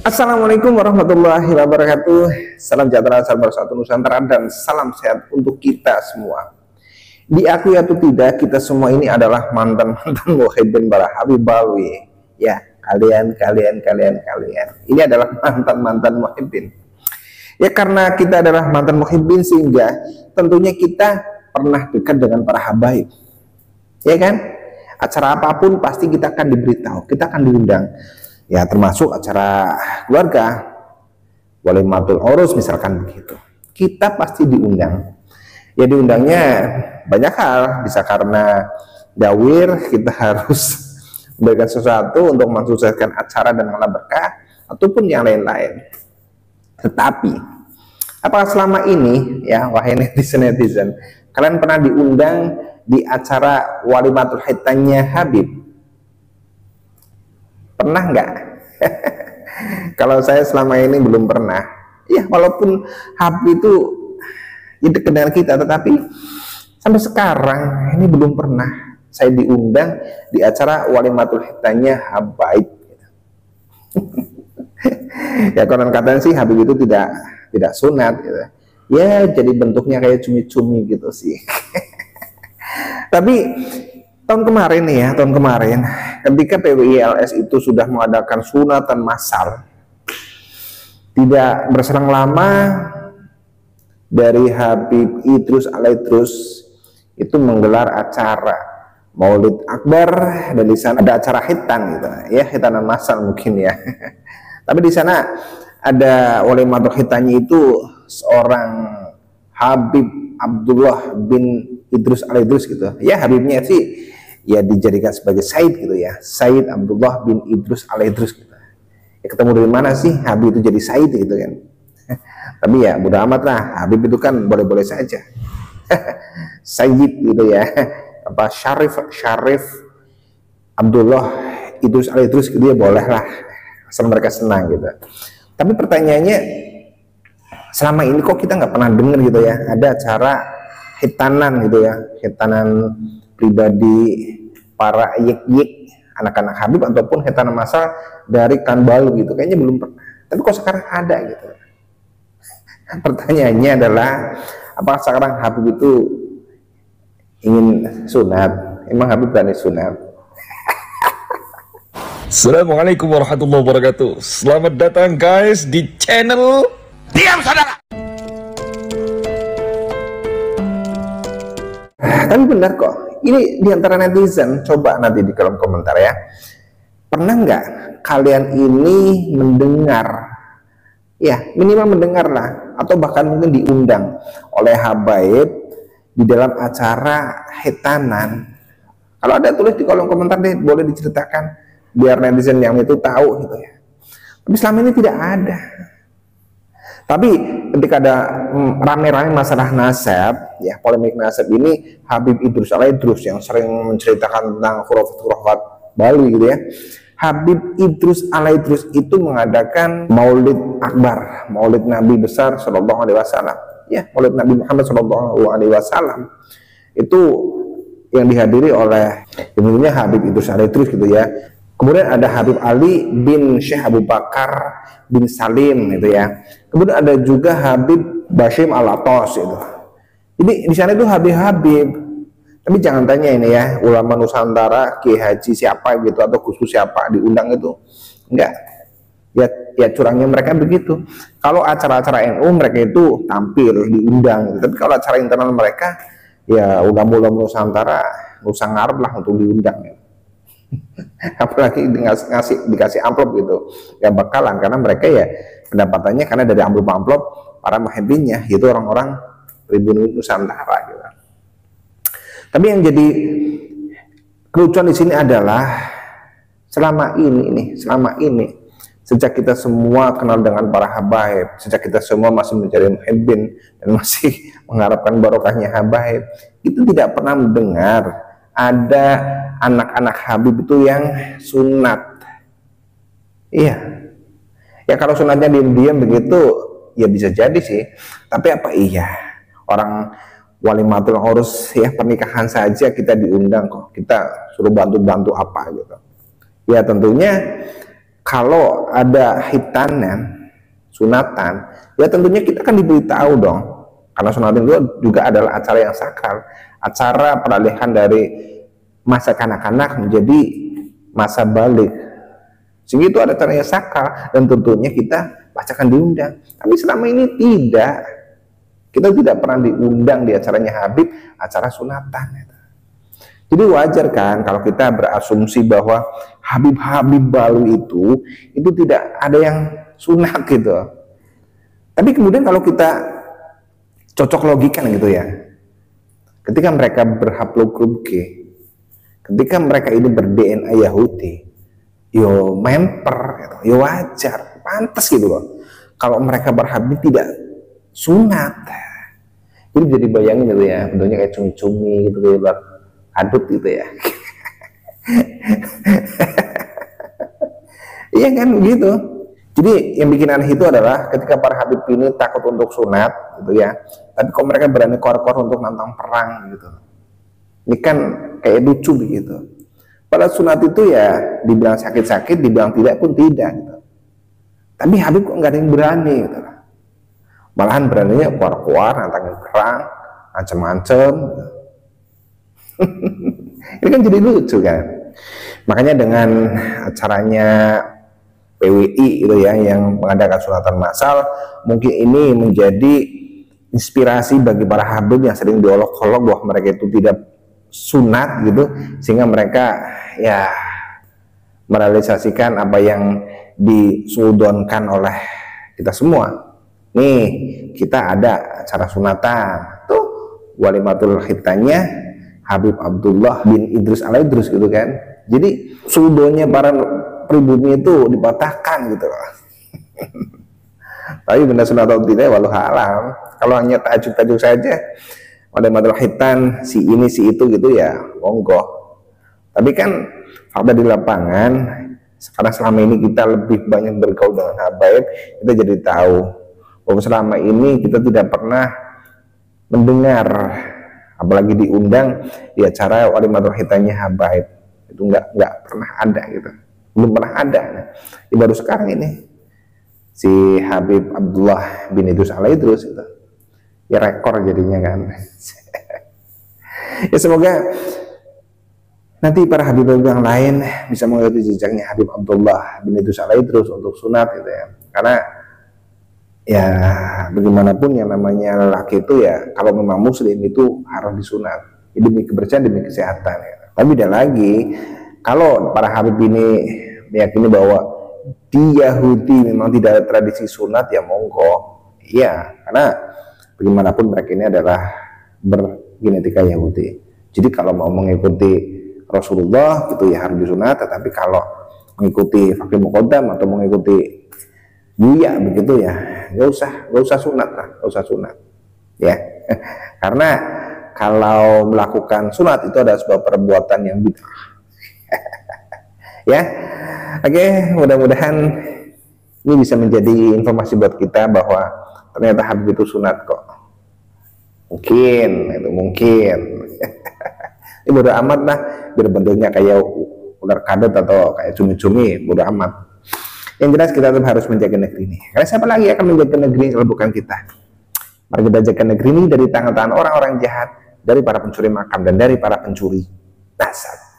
Assalamualaikum warahmatullahi wabarakatuh. Salam sejahtera, salam bersatu Nusantara, dan salam sehat untuk kita semua. Diakui atau tidak, kita semua ini adalah mantan-mantan muhibbin para Habib Alwi. Ya, kalian. Ini adalah mantan-mantan muhibbin. Ya, karena kita adalah mantan muhibbin, sehingga tentunya kita pernah dekat dengan para habaib. Ya kan? Acara apapun pasti kita akan diberitahu, kita akan diundang. Ya, termasuk acara keluarga, walimatul urus misalkan begitu. Kita pasti diundang. Ya, diundangnya banyak hal, bisa karena dawir, kita harus memberikan sesuatu untuk mensukseskan acara dan mengalami berkah, ataupun yang lain-lain. Tetapi, apakah selama ini, ya wahai netizen, kalian pernah diundang di acara walimatul hitannya Habib? Pernah nggak? Kalau saya selama ini belum pernah. Ya, walaupun Habib itu dekat dengan kita, tetapi sampai sekarang ini belum pernah saya diundang di acara walimatul hitannya Habib. Ya, konon katanya sih Habib itu tidak sunat gitu. Ya, jadi bentuknya kayak cumi-cumi gitu sih. Tapi tahun kemarin ketika PWILS itu sudah mengadakan sunatan massal, tidak berselang lama dari Habib Idrus Alaidrus itu menggelar acara Maulid Akbar, dan di sana ada acara hitan gitu ya, hitanan massal mungkin ya. Tapi di sana ada walimatul hitannya itu seorang Habib Abdullah bin Idrus Alaidrus gitu ya. Habibnya sih ya dijadikan sebagai Said gitu ya, Said Abdullah bin Idrus Alaidrus gitu. Ya, ketemu dari mana sih Habib itu jadi Said gitu kan. Tapi ya bodo amat lah, Habib itu kan boleh-boleh saja. Sayyid gitu ya, apa Syarif Abdullah Idrus Alaidrus gitu ya, boleh lah, asal mereka senang gitu. Tapi pertanyaannya, selama ini kok kita nggak pernah dengar gitu ya ada acara hitanan gitu ya, hitanan pribadi para yik anak-anak Habib ataupun hitanan massal dari Kanbalu gitu, kayaknya belum pernah. Tapi kok sekarang ada gitu. Pertanyaannya adalah, apakah sekarang Habib itu ingin sunat? Emang Habib berani sunat? Assalamualaikum warahmatullahi wabarakatuh. Selamat datang guys di channel Diam Saudara. Tapi benar kok, ini diantara netizen, coba nanti di kolom komentar ya, pernah nggak kalian ini mendengar, ya minimal mendengar lah, atau bahkan mungkin diundang oleh habaib di dalam acara hitanan? Kalau ada, tulis di kolom komentar deh, boleh diceritakan biar netizen yang itu tahu gitu ya. Tapi selama ini tidak ada. Tapi ketika ada rame-rame masalah nasab, ya polemik nasab ini, Habib Idrus Alaidrus yang sering menceritakan tentang khurafat Bali gitu ya, Habib Idrus Alaidrus itu mengadakan Maulid Akbar, Maulid Nabi besar Shallallahu Alaihi Wasallam, ya Maulid Nabi Muhammad Shallallahu Alaihi Wasallam itu yang dihadiri oleh tentunya Habib Idrus Alaidrus gitu ya. Kemudian ada Habib Ali bin Syekh Abu Bakar bin Salim gitu ya. Kemudian ada juga Habib Bashim Al-Atos itu. Jadi di sana itu Habib-Habib. Tapi jangan tanya ini ya, ulama Nusantara, Kiai Haji siapa gitu atau khusus siapa diundang itu. Enggak. Ya curangnya mereka begitu. Kalau acara-acara NU mereka itu tampil diundang gitu. Tapi kalau acara internal mereka ya ulama-ulama Nusantara usah ngarep lah untuk diundang ya. Apalagi dikasih amplop gitu, ya bakalan, karena mereka ya pendapatannya karena dari amplop para muhibbinnya, itu orang-orang Tribun Nusantara gitu. Tapi yang jadi kelucuan di sini adalah selama ini sejak kita semua kenal dengan para habaib, sejak kita semua masih mencari muhibbin dan masih mengharapkan barokahnya habaib, itu tidak pernah mendengar ada anak-anak Habib itu yang sunat. Iya. Ya kalau sunatnya diam-diam begitu ya bisa jadi sih. Tapi apa iya orang walimatul urus ya pernikahan saja kita diundang kok, kita suruh bantu-bantu apa gitu. Ya tentunya kalau ada hitanan, sunatan, ya tentunya kita akan diberitahu dong. Karena sunatan itu juga adalah acara yang sakral, acara peralihan dari masa kanak-kanak menjadi masa balik. Sehingga itu ada acara yang sakral dan tentunya kita pasti akan diundang. Tapi selama ini tidak. Kita tidak pernah diundang di acaranya Habib, acara sunatan. Jadi wajar kan kalau kita berasumsi bahwa Habib-Habib baru itu tidak ada yang sunat gitu. Tapi kemudian kalau kita cocok logikan gitu ya, ketika mereka berhaplogrup G, ketika mereka ini ber-DNA Yahudi, yo memper, gitu, yo wajar, pantas gitu loh. Kalau mereka berhabib tidak sunat, jadi jadi bayangin gitu ya, bentuknya kayak cumi-cumi gitu, kayak adut gitu ya. Iya kan begitu. Jadi yang bikin aneh itu adalah ketika para habib ini takut untuk sunat gitu ya, tapi kok mereka berani kor-kor untuk nantang perang gitu. Ini kan kayak lucu begitu. Pada sunat itu ya dibilang sakit-sakit, dibilang tidak pun tidak gitu. Tapi Habib kok nggak ada yang berani gitu. Malahan beraninya keluar-keluar, nantangin perang, ancam-ancam gitu. Ini kan jadi lucu kan. Makanya dengan acaranya PWI itu ya yang mengadakan sunatan massal, mungkin ini menjadi inspirasi bagi para habib yang sering diolok-olok bahwa mereka itu tidak sunat gitu, sehingga mereka ya merealisasikan apa yang disudonkan oleh kita semua. Nih kita ada acara sunatan tuh, walimatul khitannya Habib Abdullah bin Idrus Al-Idrus gitu kan. Jadi sudonya para pribumi itu dipatahkan gitu loh. Tapi benar sunat atau tidak walau alam. Kalau hanya tajuk-tajuk saja, walimatul khitan si ini si itu gitu ya monggo. Tapi kan fakta di lapangan, karena selama ini kita lebih banyak bergaul dengan habaib, kita jadi tahu bahwa selama ini kita tidak pernah mendengar, apalagi diundang di acara walimatul khitannya habaib. Itu nggak pernah ada gitu, belum pernah ada. Ya, baru sekarang ini si Habib Abdullah bin Idrus Al-Idrus itu ya rekor jadinya kan. Ya semoga nanti para Habib yang lain bisa mengikuti jejaknya Habib Abdullah bin Idrus Al-Idrus untuk sunat gitu ya. Karena ya bagaimanapun yang namanya lelaki itu ya kalau memang muslim itu harus disunat, demi kebersihan, demi kesehatan ya. Tapi tidak lagi kalau para Habib ini meyakini bahwa di Yahudi memang tidak ada tradisi sunat, ya monggo. Iya, karena bagaimanapun mereka ini adalah bergenetika Yahudi. Jadi kalau mau mengikuti Rasulullah gitu ya harus disunat, tetapi kalau mengikuti Fakih Muqaddam atau mengikuti Buya begitu ya nggak usah sunat lah, nggak usah sunat ya. Karena kalau melakukan sunat itu adalah sebuah perbuatan yang bid'ah. Ya, oke, mudah-mudahan ini bisa menjadi informasi buat kita bahwa ternyata Habib itu sunat kok. Mungkin, itu mungkin. Ini bodo amat lah, biar bentuknya kayak ular kadut atau kayak cumi-cumi, bodo amat. Yang jelas kita tetap harus menjaga negeri ini. Karena siapa lagi akan menjaga negeri ini kalau bukan kita? Mari kita jaga negeri ini dari tangan-tangan orang-orang jahat, dari para pencuri makam dan dari para pencuri nasab.